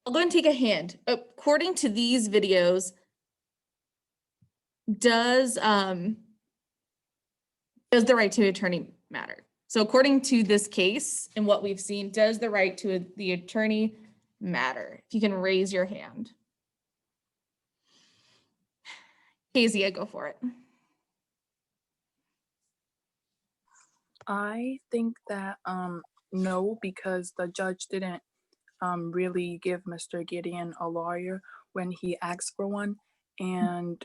I'll go ahead and take a hand. According to these videos, does the right to attorney matter? So according to this case and what we've seen, does the right to the attorney matter? If you can raise your hand. Kezia, go for it. I think that no, because the judge didn't really give Mr. Gideon a lawyer when he asked for one, and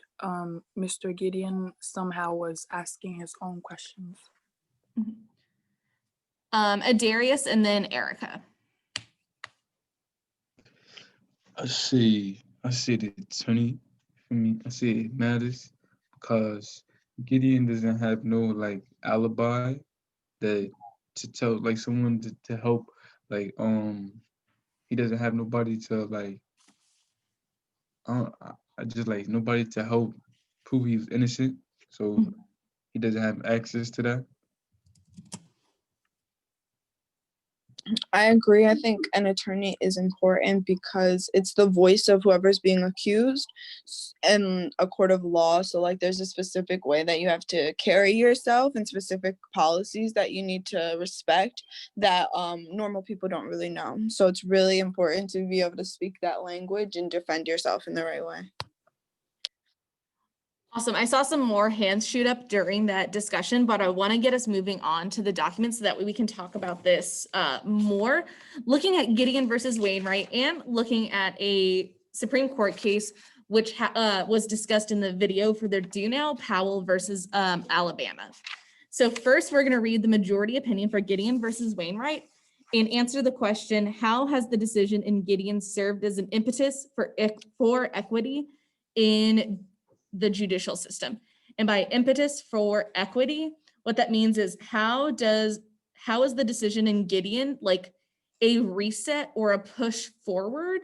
Mr. Gideon somehow was asking his own questions. Adarius and then Erica. I see the attorney for me. I see it matters because Gideon doesn't have no like alibi that to tell like someone to help like he doesn't have nobody to like I just like nobody to help prove he was innocent. So he doesn't have access to that. I agree. I think an attorney is important because it's the voice of whoever's being accused in a court of law. So like there's a specific way that you have to carry yourself and specific policies that you need to respect that normal people don't really know. So it's really important to be able to speak that language and defend yourself in the right way. Awesome. I saw some more hands shoot up during that discussion, but I want to get us moving on to the documents so that way we can talk about this more. Looking at Gideon versus Wainwright and looking at a Supreme Court case, which was discussed in the video for the Dunell Powell versus Alabama. So first, we're going to read the majority opinion for Gideon versus Wainwright and answer the question, how has the decision in Gideon served as an impetus for equity in the judicial system? And by impetus for equity, what that means is how is the decision in Gideon like a reset or a push forward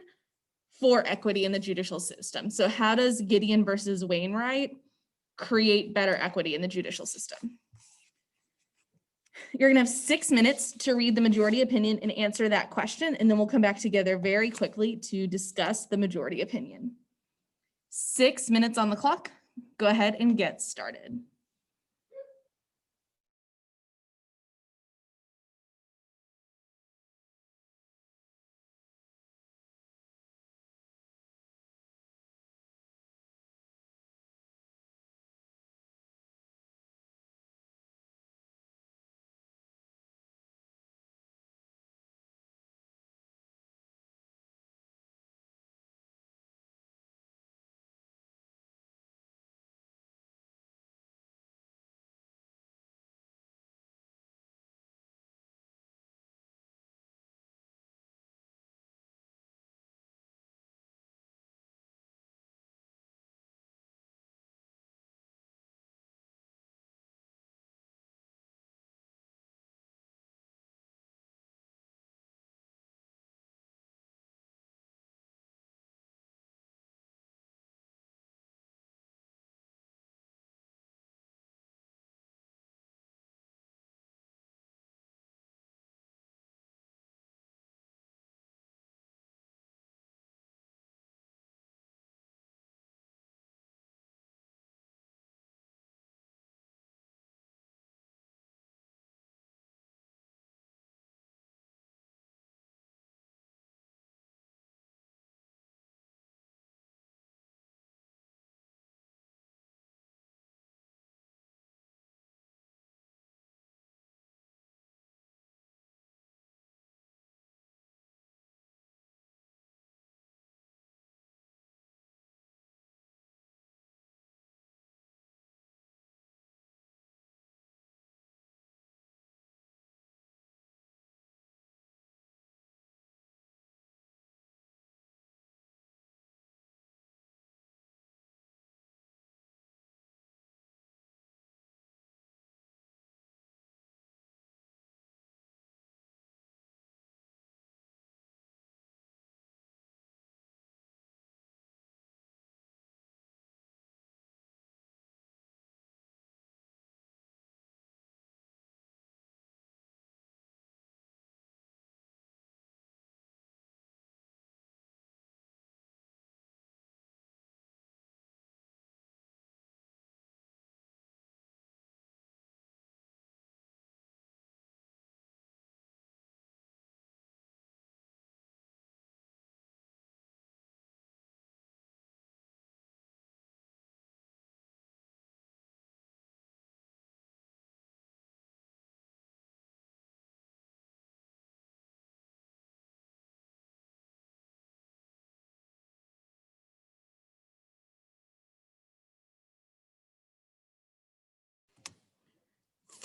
for equity in the judicial system? So how does Gideon versus Wainwright create better equity in the judicial system? You're gonna have 6 minutes to read the majority opinion and answer that question, and then we'll come back together very quickly to discuss the majority opinion. 6 minutes on the clock. Go ahead and get started.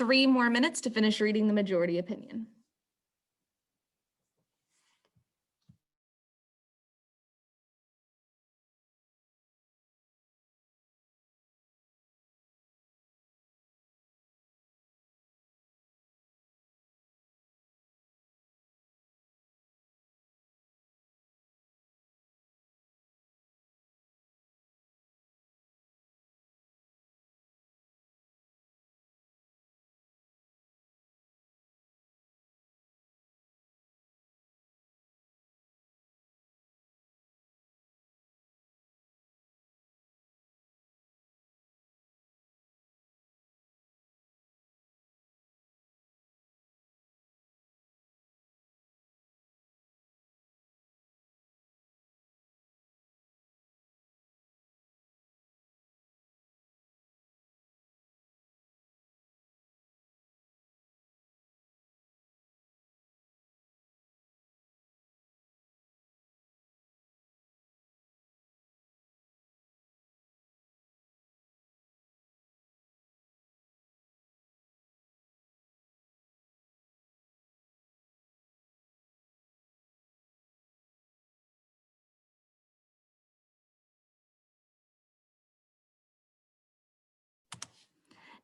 3 more minutes to finish reading the majority opinion.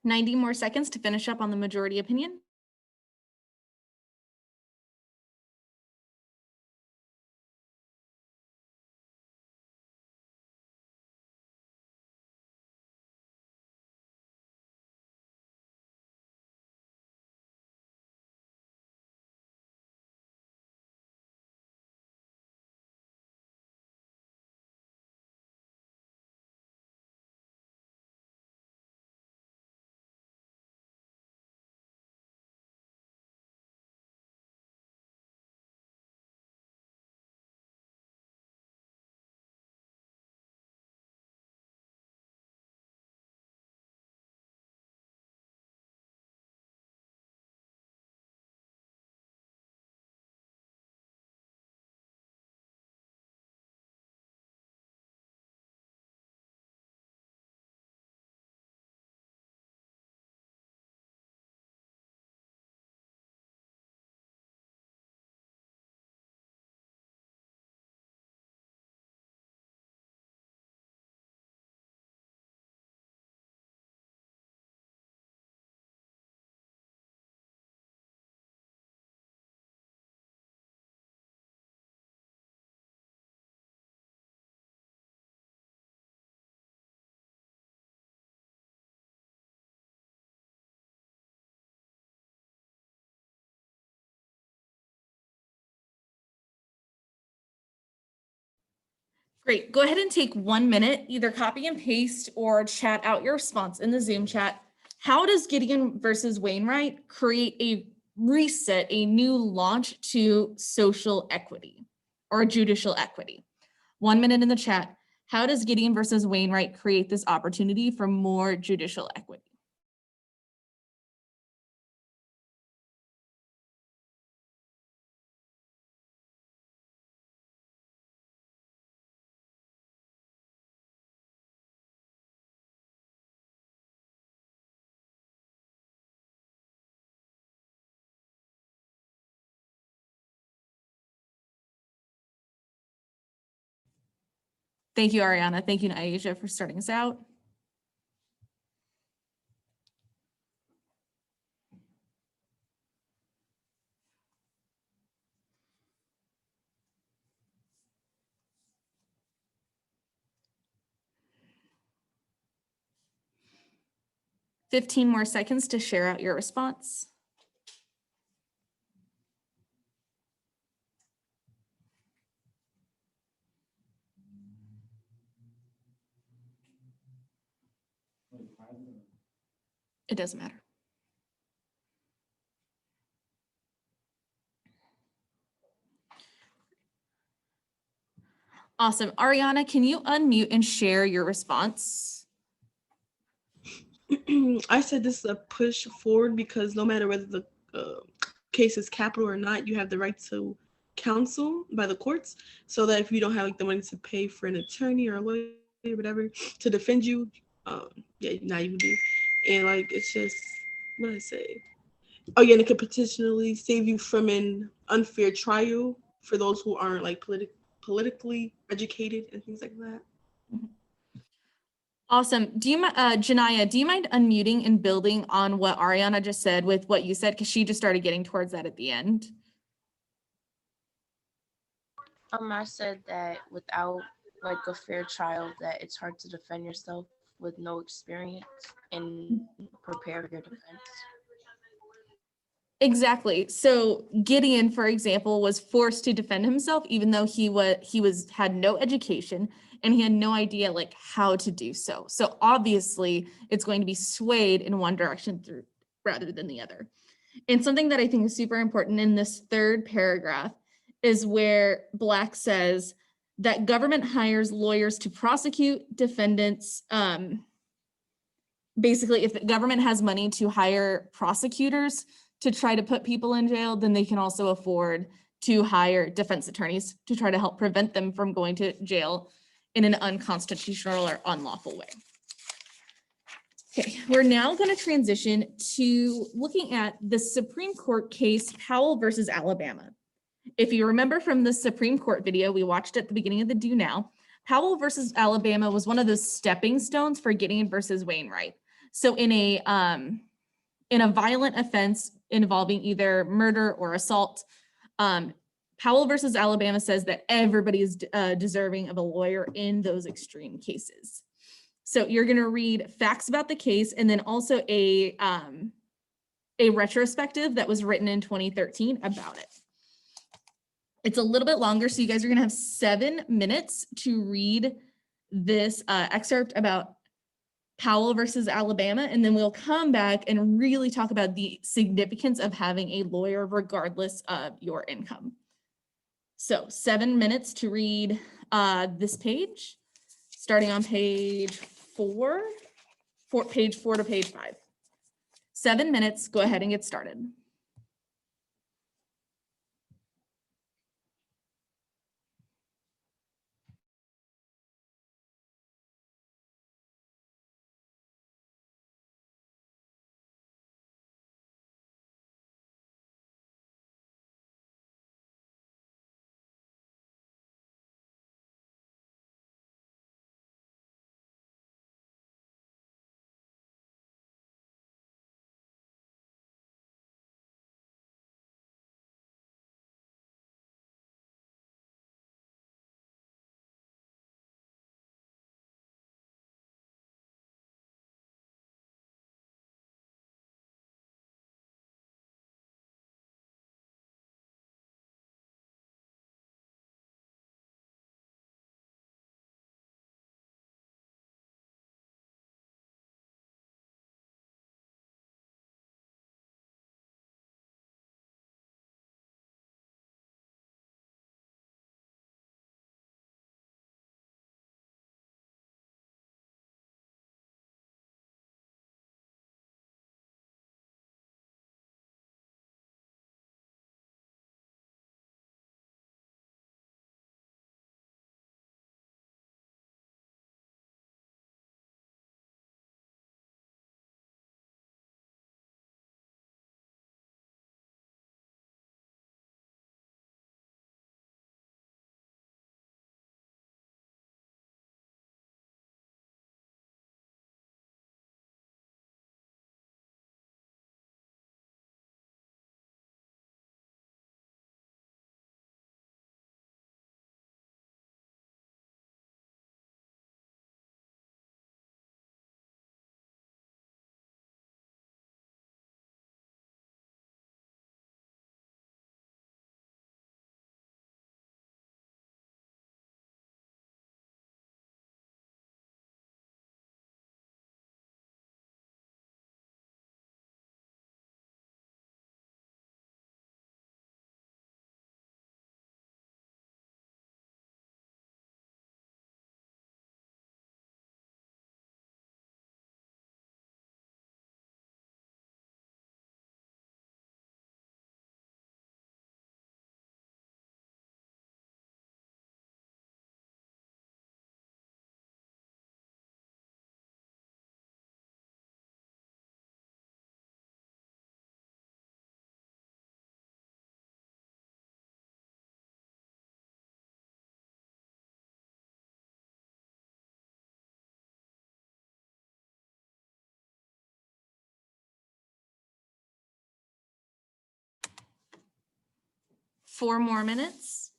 Ninety more seconds to finish up on the majority opinion. Great. Go ahead and take 1 minute, either copy and paste or chat out your response in the Zoom chat. How does Gideon versus Wainwright create a reset, a new launch to social equity or judicial equity? 1 minute in the chat. How does Gideon versus Wainwright create this opportunity for more judicial equity? Thank you, Ariana. Thank you, Aisha, for starting us out. Fifteen more seconds to share out your response. It doesn't matter. Awesome. Ariana, can you unmute and share your response? I said this is a push forward because no matter whether the case is capital or not, you have the right to counsel by the courts, so that if you don't have like the money to pay for an attorney or a lawyer, whatever, to defend you, yeah, now you do. And like it's just what did I say? Oh yeah, and it could potentially save you from an unfair trial for those who aren't like politically educated and things like that. Awesome. Do you, Janaya, do you mind unmuting and building on what Ariana just said with what you said? Because she just started getting towards that at the end. I said that without like a fair trial, that it's hard to defend yourself with no experience and prepare your defense. Exactly. So Gideon, for example, was forced to defend himself, even though he had no education and he had no idea like how to do so. So obviously it's going to be swayed in one direction rather than the other. And something that I think is super important in this third paragraph is where Black says that government hires lawyers to prosecute defendants. Basically, if the government has money to hire prosecutors to try to put people in jail, then they can also afford to hire defense attorneys to try to help prevent them from going to jail in an unconstitutional or unlawful way. Okay, we're now going to transition to looking at the Supreme Court case Powell versus Alabama. If you remember from the Supreme Court video we watched at the beginning of the Do Now, Powell versus Alabama was one of those stepping stones for Gideon versus Wainwright. So in a violent offense involving either murder or assault, Powell versus Alabama says that everybody is deserving of a lawyer in those extreme cases. So you're going to read facts about the case and then also a retrospective that was written in 2013 about it. It's a little bit longer, so you guys are going to have 7 minutes to read this excerpt about Powell versus Alabama, and then we'll come back and really talk about the significance of having a lawyer regardless of your income. So 7 minutes to read this page, starting on page 4, page 4 to page 5. 7 minutes, go ahead and get started. 4 more minutes.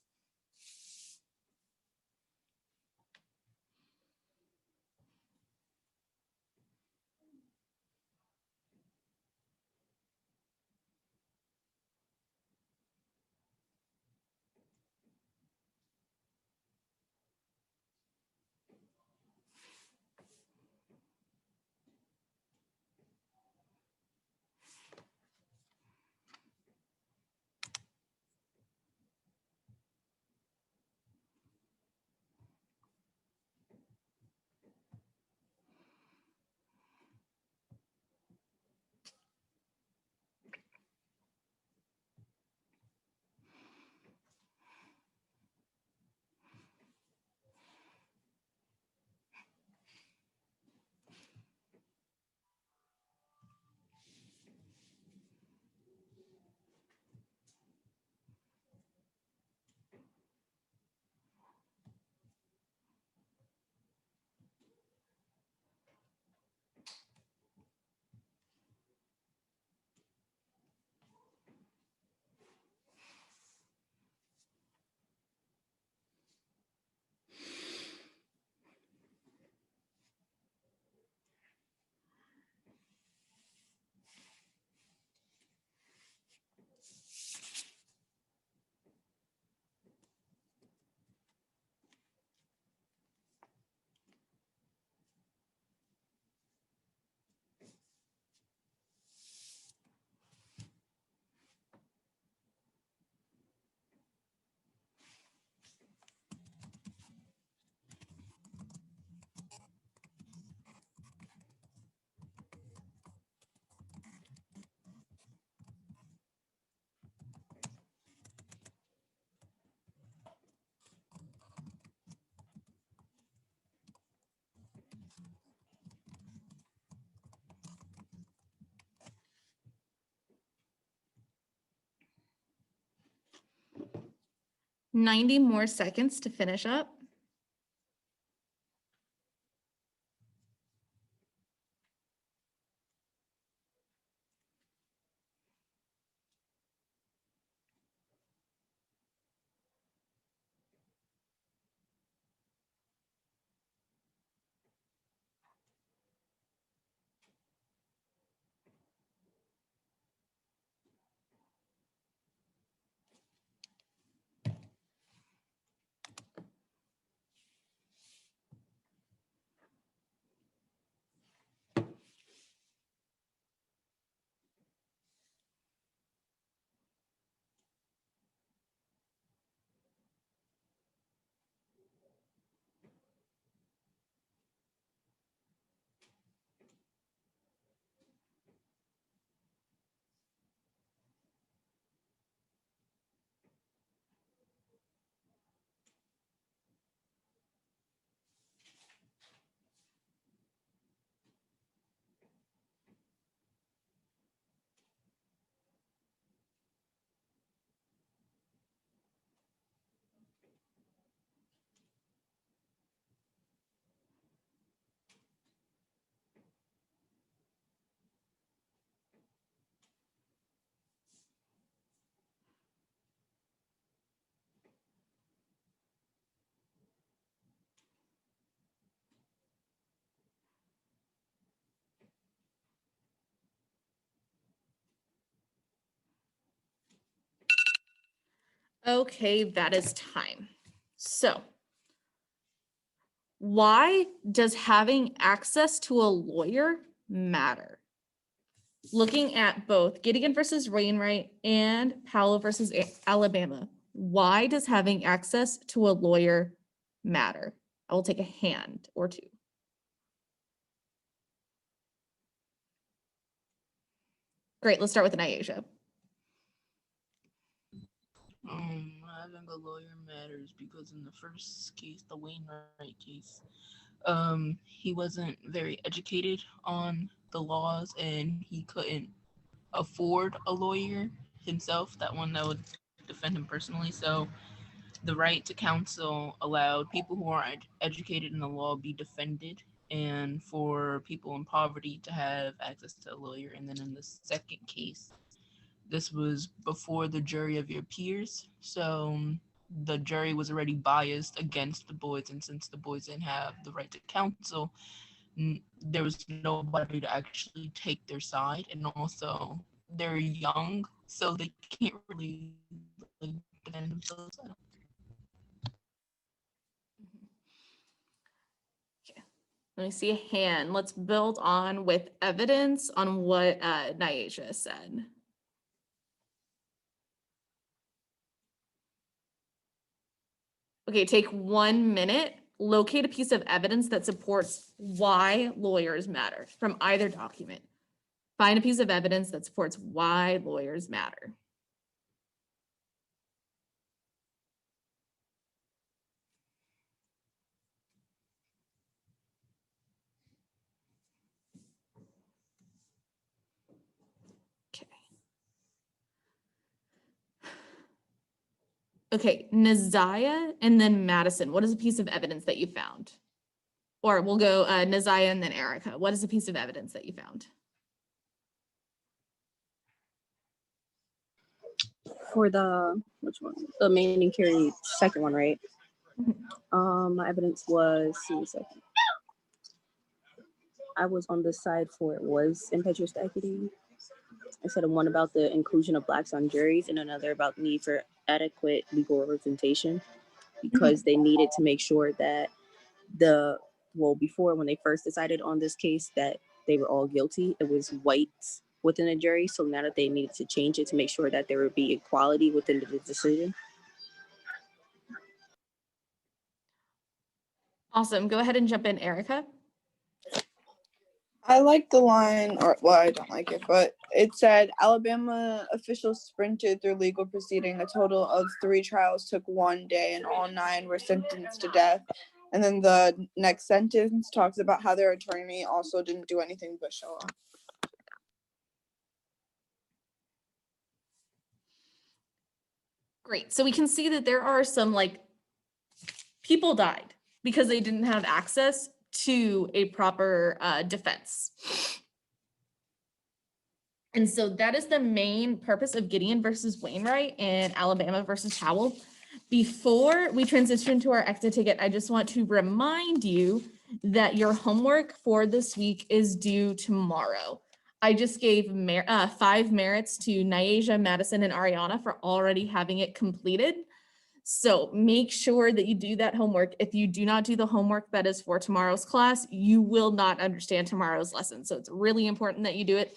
Ninety more seconds to finish up. Okay, that is time. So why does having access to a lawyer matter? Looking at both Gideon versus Wainwright and Powell versus Alabama, why does having access to a lawyer matter? I will take a hand or two. Great, let's start with Nyasha. Having a lawyer matters because in the first case, the Wainwright case, he wasn't very educated on the laws and he couldn't afford a lawyer himself, that one that would defend him personally. So the right to counsel allowed people who are educated in the law be defended, and for people in poverty to have access to a lawyer. And then in the second case, this was before the jury of your peers. So the jury was already biased against the boys. And since the boys didn't have the right to counsel, there was nobody to actually take their side. And also, they're young, so they can't really like, defend themselves. Okay. Let me see a hand. Let's build on with evidence on what Nyasha said. Okay, take 1 minute, locate a piece of evidence that supports why lawyers matter from either document. Find a piece of evidence that supports why lawyers matter. Okay. Okay, Naziah and then Madison, what is a piece of evidence that you found? Or we'll go Naziah and then Erica. What is a piece of evidence that you found? For the, which one? The Manning Carey second one, right? My evidence was, see a second. I was on the side for it was impetuous equity. I said one about the inclusion of Blacks on juries and another about the need for adequate legal representation because they needed to make sure that before when they first decided on this case that they were all guilty, it was whites within the jury. So now that they needed to change it to make sure that there would be equality within the decision. Awesome, go ahead and jump in, Erica. I like the line, or well, I don't like it, but it said Alabama officials sprinted through legal proceeding. A total of 3 trials took 1 day, and all 9 were sentenced to death. And then the next sentence talks about how their attorney also didn't do anything but show up. Great, so we can see that there are some like people died because they didn't have access to a proper defense. And so that is the main purpose of Gideon versus Wainwright and Alabama versus Howell. Before we transition to our exit ticket, I just want to remind you that your homework for this week is due tomorrow. I just gave 5 merits to Nyasha, Madison, and Ariana for already having it completed. So make sure that you do that homework. If you do not do the homework that is for tomorrow's class, you will not understand tomorrow's lesson. So it's really important that you do it.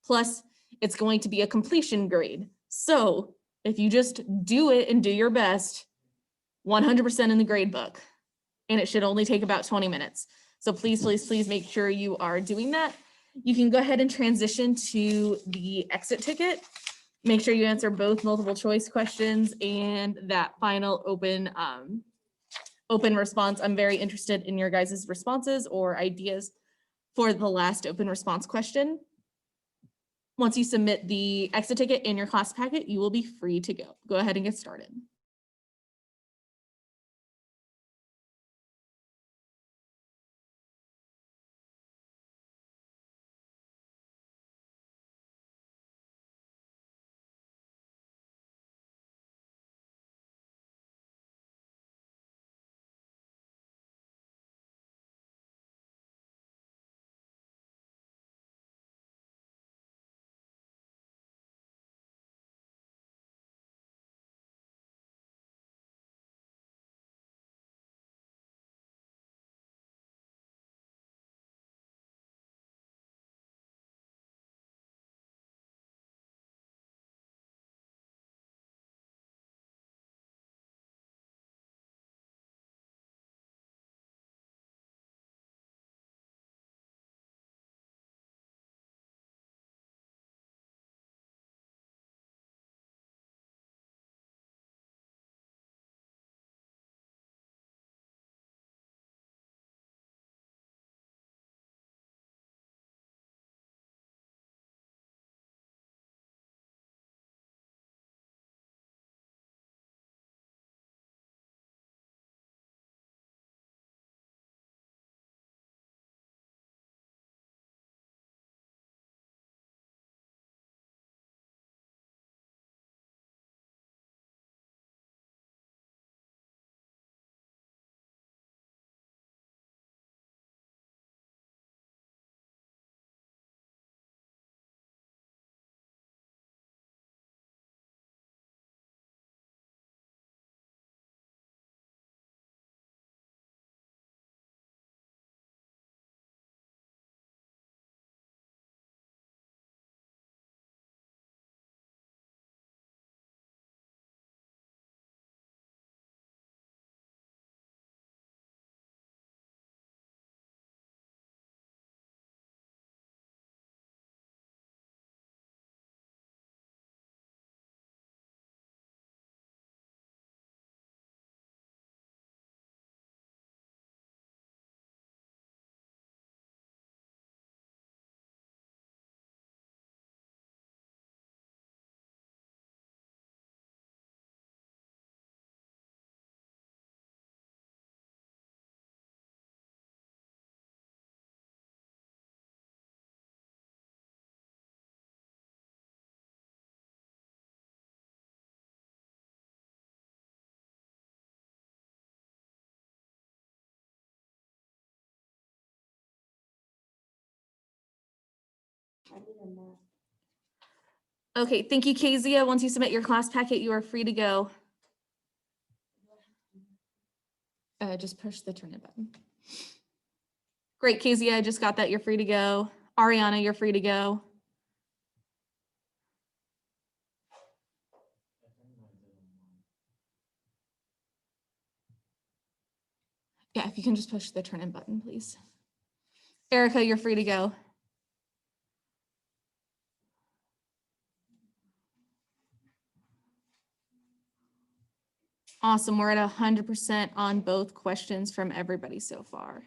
Plus, it's going to be a completion grade. So if you just do it and do your best, 100% in the grade book, and it should only take about 20 minutes. So please, please, please make sure you are doing that. You can go ahead and transition to the exit ticket. Make sure you answer both multiple choice questions and that final open response. I'm very interested in your guys' responses or ideas for the last open response question. Once you submit the exit ticket in your class packet, you will be free to go. Go ahead and get started. Okay, thank you, Kezia. Once you submit your class packet, you are free to go. Just push the turn it button. Great, Kezia, I just got that. You're free to go. Ariana, you're free to go. Yeah, if you can just push the turn in button, please. Erica, you're free to go. Awesome, we're at 100% on both questions from everybody so far.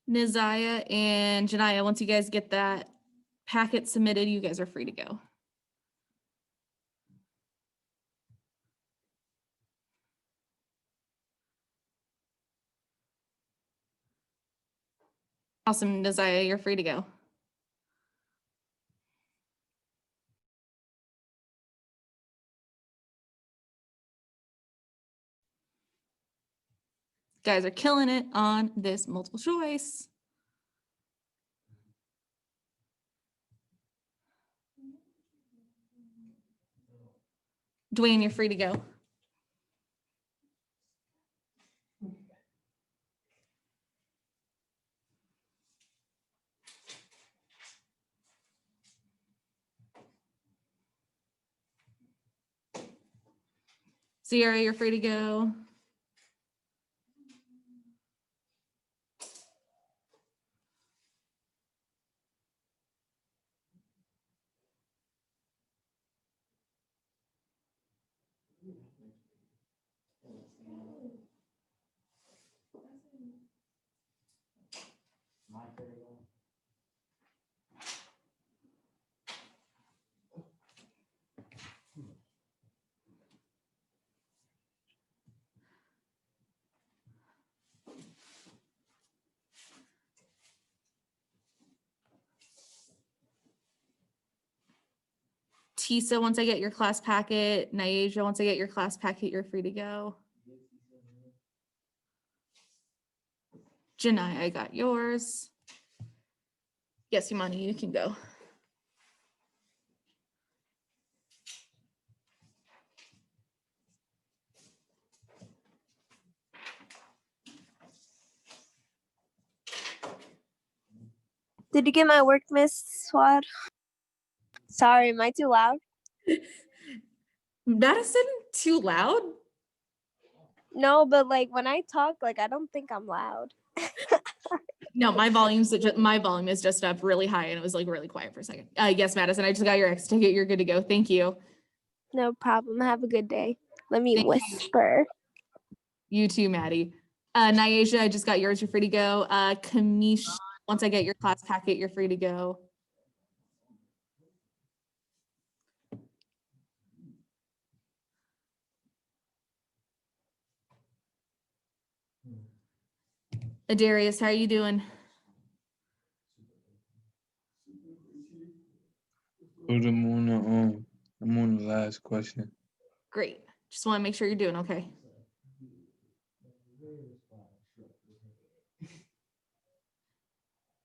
Nizaya and Janaya, once you guys get that packet submitted, you guys are free to go. Awesome, Nizaya, you're free to go. Guys are killing it on this multiple choice. Dwayne, you're free to go. Sierra, you're free to go. Tisa, once I get your class packet. Nyasia, once I get your class packet, you're free to go. Janai, I got yours. Yes, Imani, you can go. Did you get my work, Miss Swad? Sorry, am I too loud? Madison, too loud? No, but like when I talk, like I don't think I'm loud. No, my volume is just up really high and it was like really quiet for a second. Yes, Madison, I just got your X ticket. You're good to go. Thank you. No problem. Have a good day. Let me Thank you. whisper. You too, Maddie. Nyasia, I just got yours. You're free to go. Kamish, once I get your class packet, you're free to go. Adarius, how are you doing? Put them on the I'm on the last question. Great. Just want to make sure you're doing okay.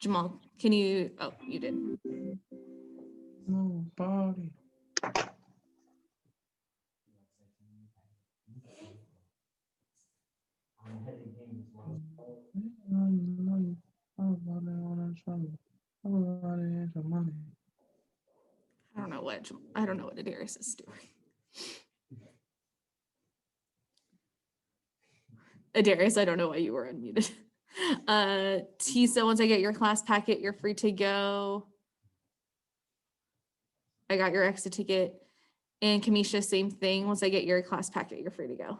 Jamal, can you, oh, you did. Nobody. I don't know what Adarius is doing. Adarius, I don't know why you were unmuted. Tisa, once I get your class packet, you're free to go. I got your exit ticket. And Kamisha, same thing. Once I get your class packet, you're free to go.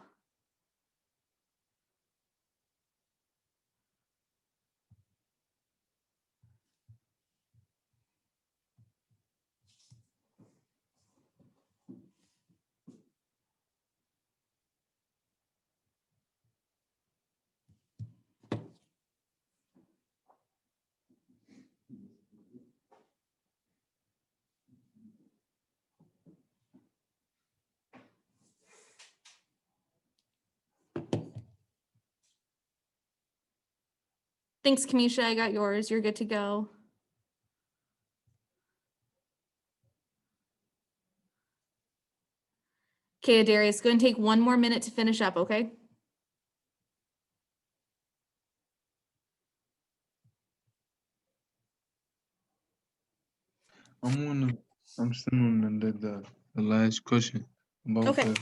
Thanks, Kamisha. I got yours. You're good to go. Okay, Darius, go and take one more minute to finish up, okay? I'm still on the last question about Okay.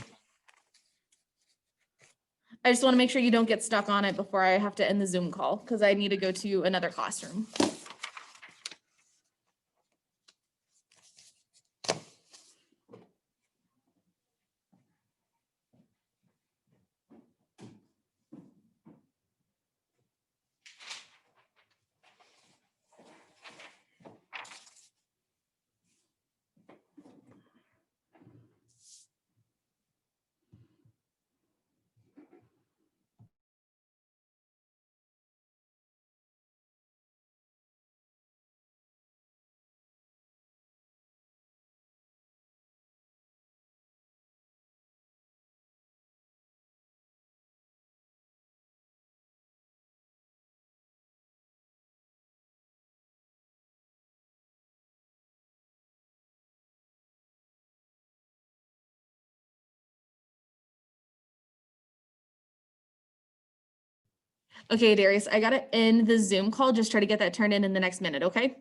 I just want to make sure you don't get stuck on it before I have to end the Zoom call because I need to go to another classroom. Okay, Darius, I gotta end the Zoom call. Just try to get that turned in the next minute, okay?